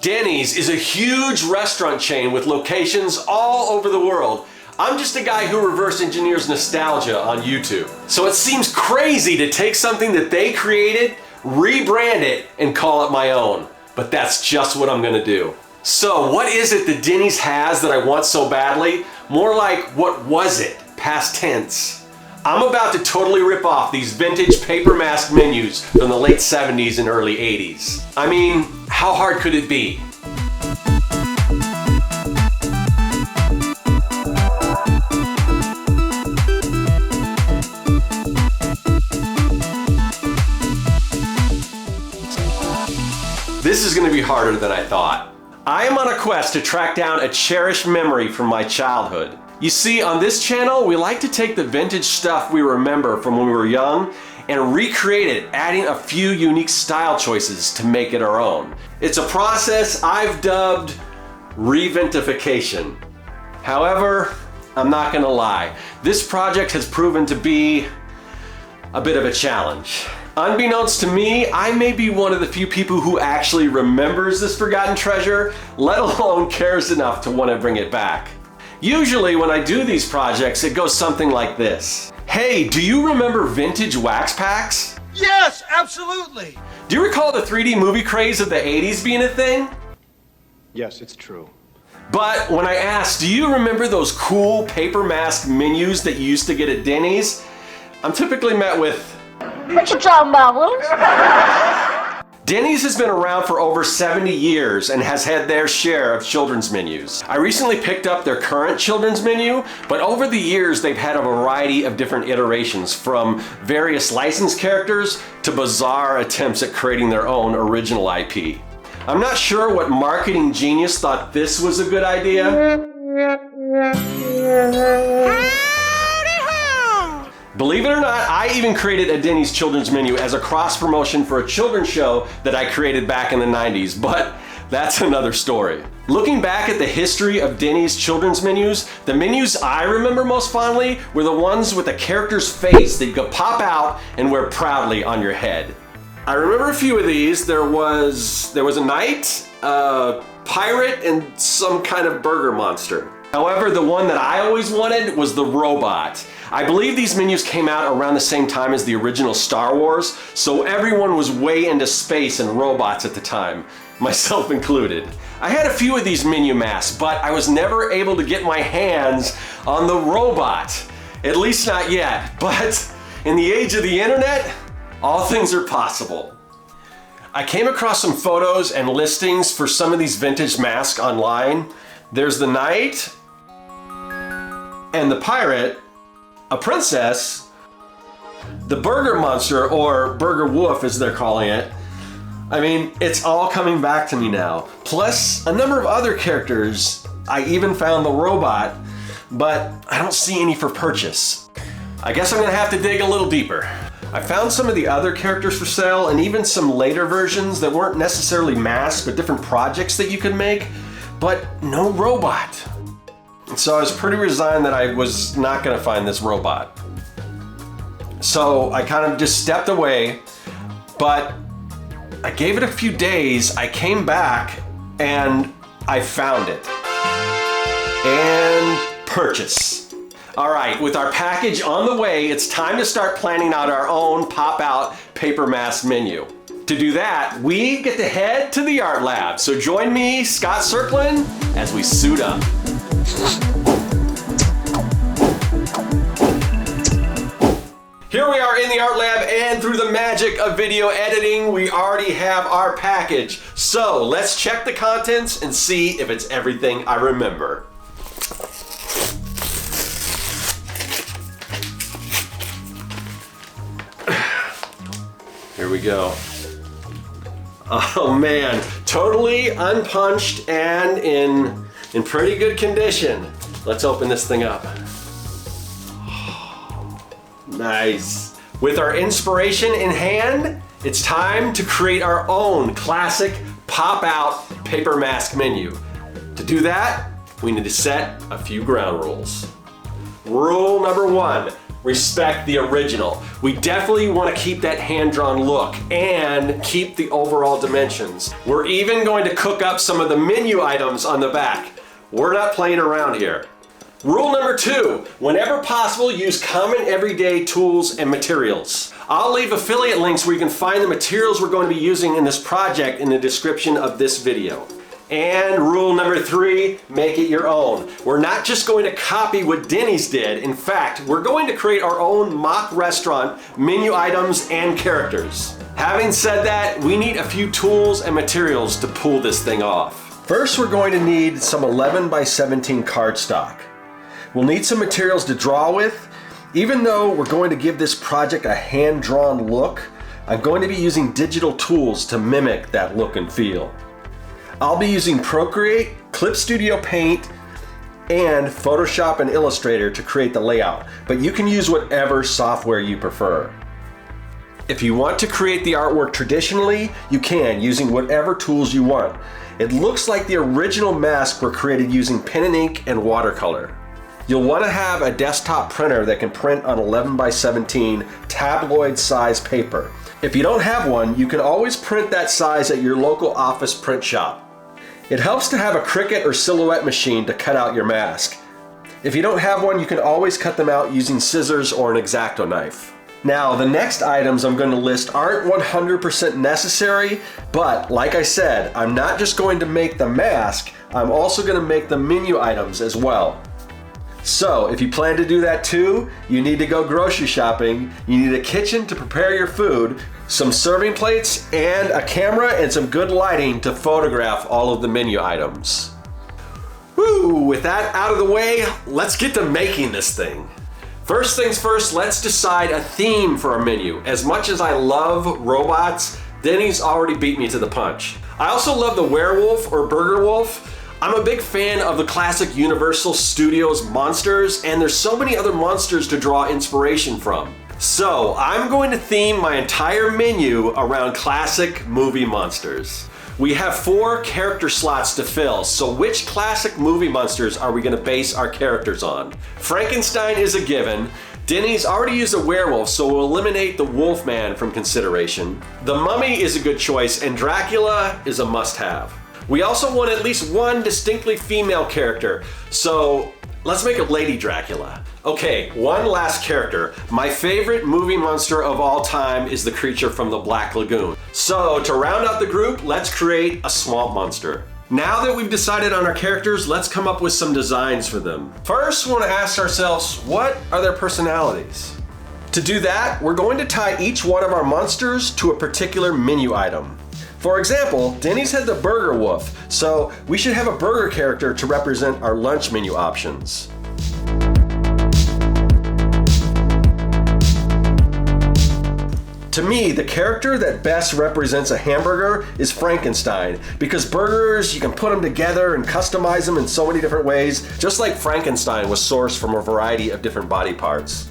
Denny's is a huge restaurant chain with locations all over the world. I'm just a guy who reverse engineers nostalgia on YouTube. So it seems crazy to take something that they created, rebrand it, and call it my own. But that's just what I'm gonna do. So what is it that Denny's has that I want so badly? More like, what was it? Past tense. I'm about to totally rip off these vintage paper mask menus from the late 70s and early 80s. I mean, how hard could it be? This is gonna be harder than I thought. I am on a quest to track down a cherished memory from my childhood. You see, on this channel, we like to take the vintage stuff we remember from when we were young and recreate it, adding a few unique style choices to make it our own. It's a process I've dubbed reventification. However, I'm not gonna lie, this project has proven to be a bit of a challenge. Unbeknownst to me, I may be one of the few people who actually remembers this forgotten treasure, let alone cares enough to want to bring it back. Usually when I do these projects, it goes something like this. Hey, do you remember vintage wax packs? Yes, absolutely. Do you recall the 3D movie craze of the 80s being a thing? Yes, it's true. But when I ask, do you remember those cool paper mask menus that you used to get at Denny's? I'm typically met with, what you talking about, Willis? Denny's has been around for over 70 years and has had their share of children's menus. I recently picked up their current children's menu, but over the years they've had a variety of different iterations, from various licensed characters to bizarre attempts at creating their own original IP. I'm not sure what marketing genius thought this was a good idea. Believe it or not, I even created a Denny's children's menu as a cross promotion for a children's show that I created back in the 90s, but that's another story. Looking back at the history of Denny's children's menus, the menus I remember most fondly were the ones with a character's face that you could pop out and wear proudly on your head. I remember a few of these. There was a knight, a pirate, and some kind of burger monster. However, the one that I always wanted was the robot. I believe these menus came out around the same time as the original Star Wars, so everyone was way into space and robots at the time, myself included. I had a few of these menu masks, but I was never able to get my hands on the robot. At least not yet, but in the age of the internet, all things are possible. I came across some photos and listings for some of these vintage masks online. There's the knight, and the pirate, a princess, the burger monster, or burger wolf as they're calling it. I mean, it's all coming back to me now. Plus a number of other characters. I even found the robot, but I don't see any for purchase. I guess I'm gonna have to dig a little deeper. I found some of the other characters for sale and even some later versions that weren't necessarily masks, but different projects that you could make, but no robot. So I was pretty resigned that I was not gonna find this robot. So I kind of just stepped away, but I gave it a few days. I came back and I found it. And purchase. All right, with our package on the way, it's time to start planning out our own pop-out paper mask menu. To do that, we get to head to the art lab. So join me, Scott Serkland, as we suit up. Here we are in the art lab, and through the magic of video editing, we already have our package. So let's check the contents and see if it's everything I remember. Here we go. Oh man, totally unpunched and in pretty good condition. Let's open this thing up. Nice. With our inspiration in hand, it's time to create our own classic pop-out paper mask menu. To do that, we need to set a few ground rules. Rule number 1, respect the original. We definitely want to keep that hand-drawn look and keep the overall dimensions. We're even going to cook up some of the menu items on the back. We're not playing around here. Rule number 2, whenever possible, use common everyday tools and materials. I'll leave affiliate links where you can find the materials we're going to be using in this project in the description of this video. And rule number 3, make it your own. We're not just going to copy what Denny's did. In fact, we're going to create our own mock restaurant, menu items, and characters. Having said that, we need a few tools and materials to pull this thing off. First, we're going to need some 11 by 17 cardstock. We'll need some materials to draw with. Even though we're going to give this project a hand-drawn look, I'm going to be using digital tools to mimic that look and feel. I'll be using Procreate, Clip Studio Paint, and Photoshop and Illustrator to create the layout, but you can use whatever software you prefer. If you want to create the artwork traditionally, you can, using whatever tools you want. It looks like the original masks were created using pen and ink and watercolor. You'll want to have a desktop printer that can print on 11 by 17 tabloid size paper. If you don't have one, you can always print that size at your local office print shop. It helps to have a Cricut or Silhouette machine to cut out your mask. If you don't have one, you can always cut them out using scissors or an X-Acto knife. Now, the next items I'm going to list aren't 100% necessary, but like I said, I'm not just going to make the mask, I'm also going to make the menu items as well. So, if you plan to do that too, you need to go grocery shopping, you need a kitchen to prepare your food, some serving plates, and a camera and some good lighting to photograph all of the menu items. Woo! With that out of the way, let's get to making this thing. First things first, let's decide a theme for our menu. As much as I love robots, Denny's already beat me to the punch. I also love the werewolf or burger wolf. I'm a big fan of the classic Universal Studios monsters, and there's so many other monsters to draw inspiration from. So I'm going to theme my entire menu around classic movie monsters. We have 4 character slots to fill, so which classic movie monsters are we going to base our characters on? Frankenstein is a given. Denny's already used a werewolf, so we'll eliminate the Wolfman from consideration. The Mummy is a good choice, and Dracula is a must-have. We also want at least one distinctly female character, so let's make it Lady Dracula. Okay, one last character. My favorite movie monster of all time is the creature from the Black Lagoon. So to round out the group, let's create a swamp monster. Now that we've decided on our characters, let's come up with some designs for them. First, we want to ask ourselves, what are their personalities? To do that, we're going to tie each one of our monsters to a particular menu item. For example, Denny's had the Burger Wolf, so we should have a burger character to represent our lunch menu options. To me, the character that best represents a hamburger is Frankenstein, because burgers, you can put them together and customize them in so many different ways, just like Frankenstein was sourced from a variety of different body parts.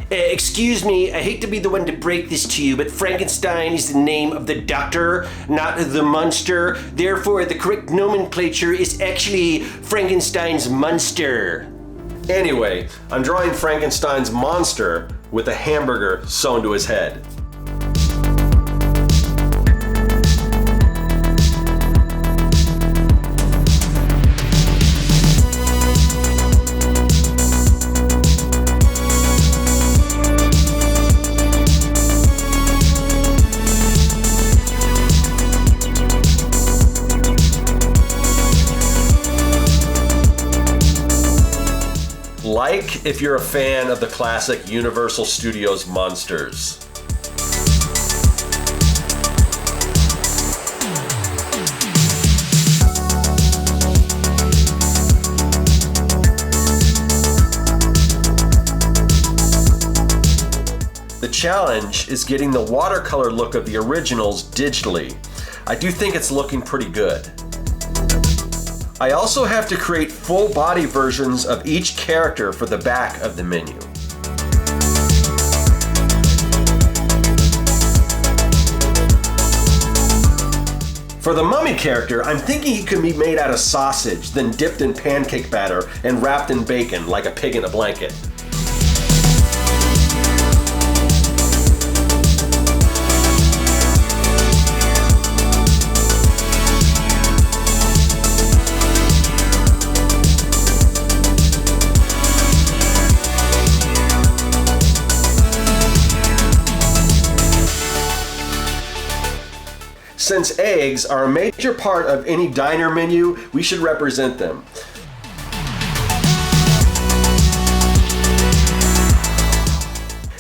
Excuse me, I hate to be the one to break this to you, but Frankenstein is the name of the doctor, not the monster. Therefore, the correct nomenclature is actually Frankenstein's monster. Anyway, I'm drawing Frankenstein's monster with a hamburger sewn to his head. Like if you're a fan of the classic Universal Studios monsters. The challenge is getting the watercolor look of the originals digitally. I do think it's looking pretty good. I also have to create full body versions of each character for the back of the menu. For the mummy character, I'm thinking he could be made out of sausage, then dipped in pancake batter and wrapped in bacon like a pig in a blanket. since eggs are a major part of any diner menu, we should represent them.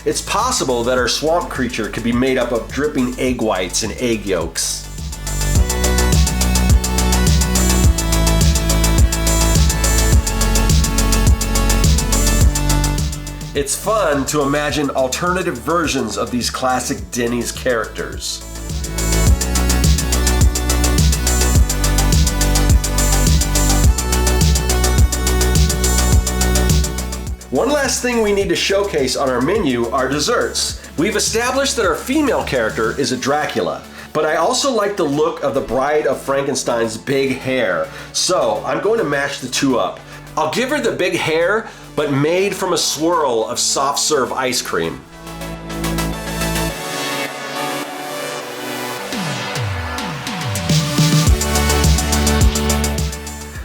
It's possible that our swamp creature could be made up of dripping egg whites and egg yolks. It's fun to imagine alternative versions of these classic Denny's characters. One last thing we need to showcase on our menu are desserts. We've established that our female character is a Dracula, but I also like the look of the Bride of Frankenstein's big hair, so I'm going to match the two up. I'll give her the big hair, but made from a swirl of soft serve ice cream.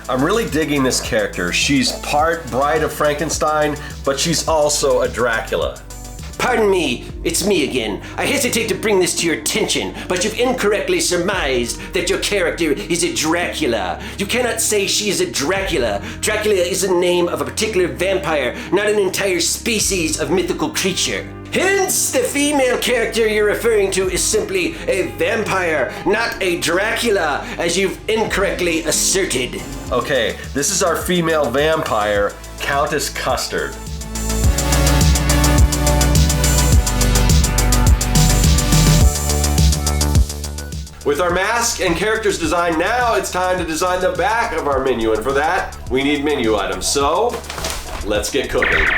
I'm really digging this character. She's part Bride of Frankenstein, but she's also a Dracula. Pardon me, it's me again. I hesitate to bring this to your attention, but you've incorrectly surmised that your character is a Dracula. You cannot say she is a Dracula. Dracula is the name of a particular vampire, not an entire species of mythical creature. Hence, the female character you're referring to is simply a vampire, not a Dracula, as you've incorrectly asserted. Okay, this is our female vampire, Countess Custard. With our mask and characters designed, now it's time to design the back of our menu, and for that, we need menu items. So, let's get cooking.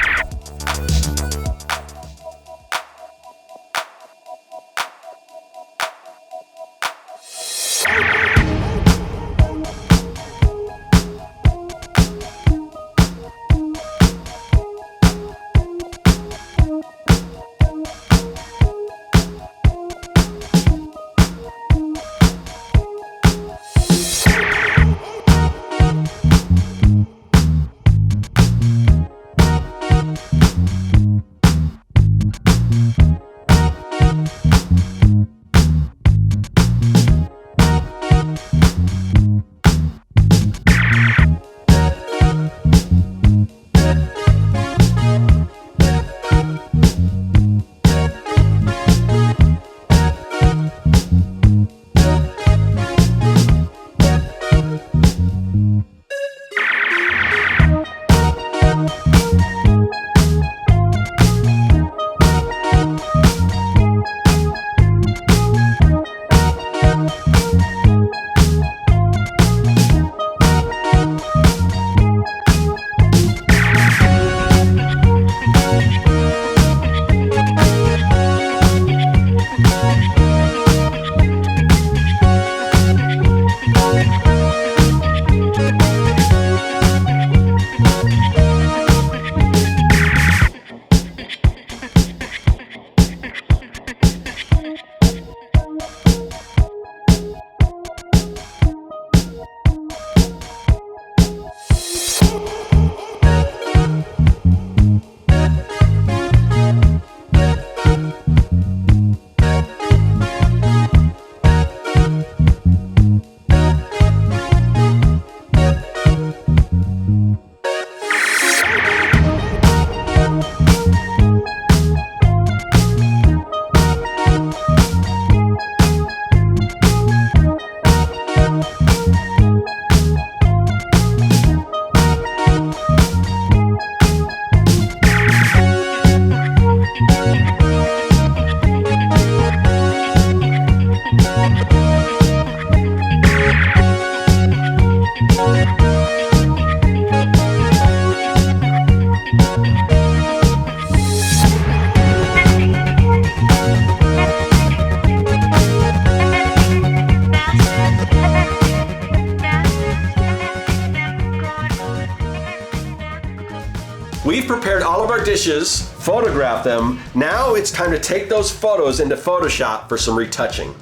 We've prepared all of our dishes, photographed them. Now it's time to take those photos into Photoshop for some retouching.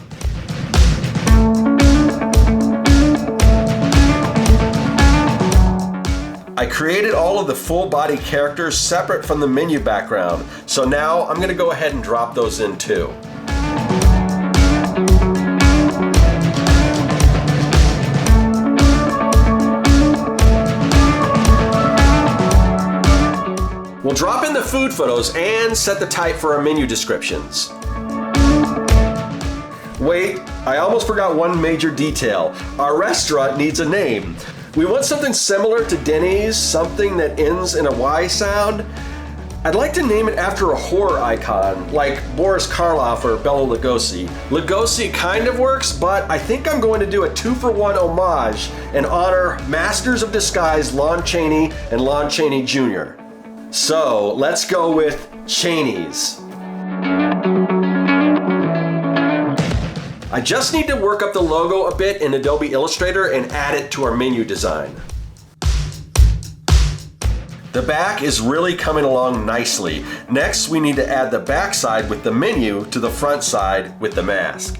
I created all of the full body characters separate from the menu background, so now I'm going to go ahead and drop those in too. We'll drop in the food photos and set the type for our menu descriptions. Wait, I almost forgot one major detail. Our restaurant needs a name. We want something similar to Denny's, something that ends in a Y sound. I'd like to name it after a horror icon, like Boris Karloff or Bela Lugosi. Lugosi kind of works, but I think I'm going to do a 2-for-1 homage and honor Masters of Disguise Lon Chaney and Lon Chaney Jr. So let's go with Chaney's. I just need to work up the logo a bit in Adobe Illustrator and add it to our menu design. The back is really coming along nicely. Next, we need to add the back side with the menu to the front side with the mask.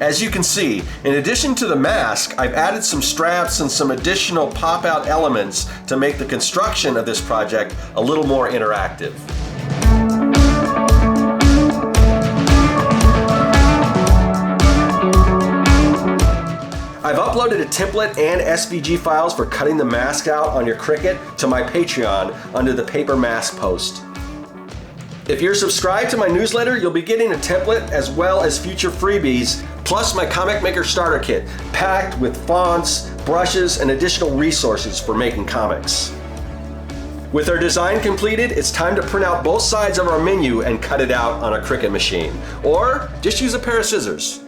As you can see, in addition to the mask, I've added some straps and some additional pop-out elements to make the construction of this project a little more interactive. I've uploaded a template and SVG files for cutting the mask out on your Cricut to my Patreon under the paper mask post. If you're subscribed to my newsletter, you'll be getting a template as well as future freebies, plus my Comic Maker Starter Kit, packed with fonts, brushes, and additional resources for making comics. With our design completed, it's time to print out both sides of our menu and cut it out on a Cricut machine, or just use a pair of scissors.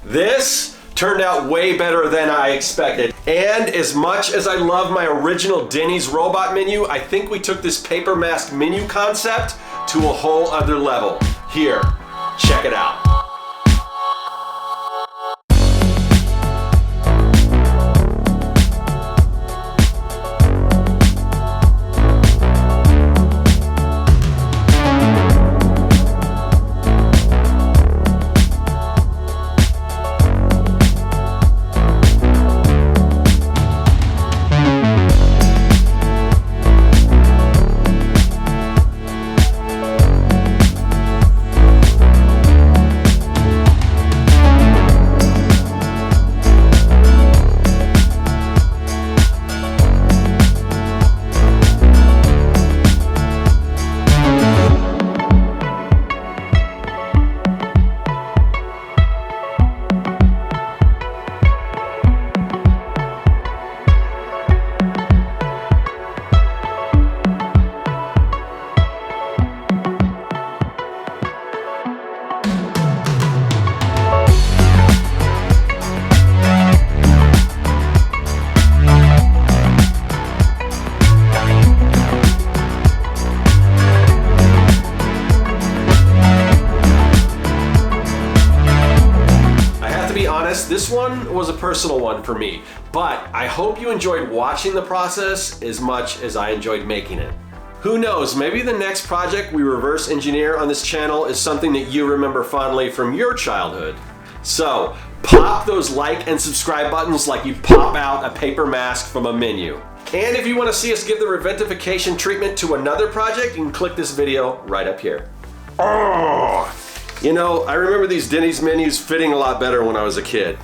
This turned out way better than I expected. And as much as I love my original Denny's robot menu, I think we took this paper mask menu concept to a whole other level. Here, check it out. This one was a personal one for me, but I hope you enjoyed watching the process as much as I enjoyed making it. Who knows, maybe the next project we reverse engineer on this channel is something that you remember fondly from your childhood. So, pop those like and subscribe buttons like you pop out a paper mask from a menu. And if you want to see us give the reventification treatment to another project, you can click this video right up here. Oh! You know, I remember these Denny's menus fitting a lot better when I was a kid.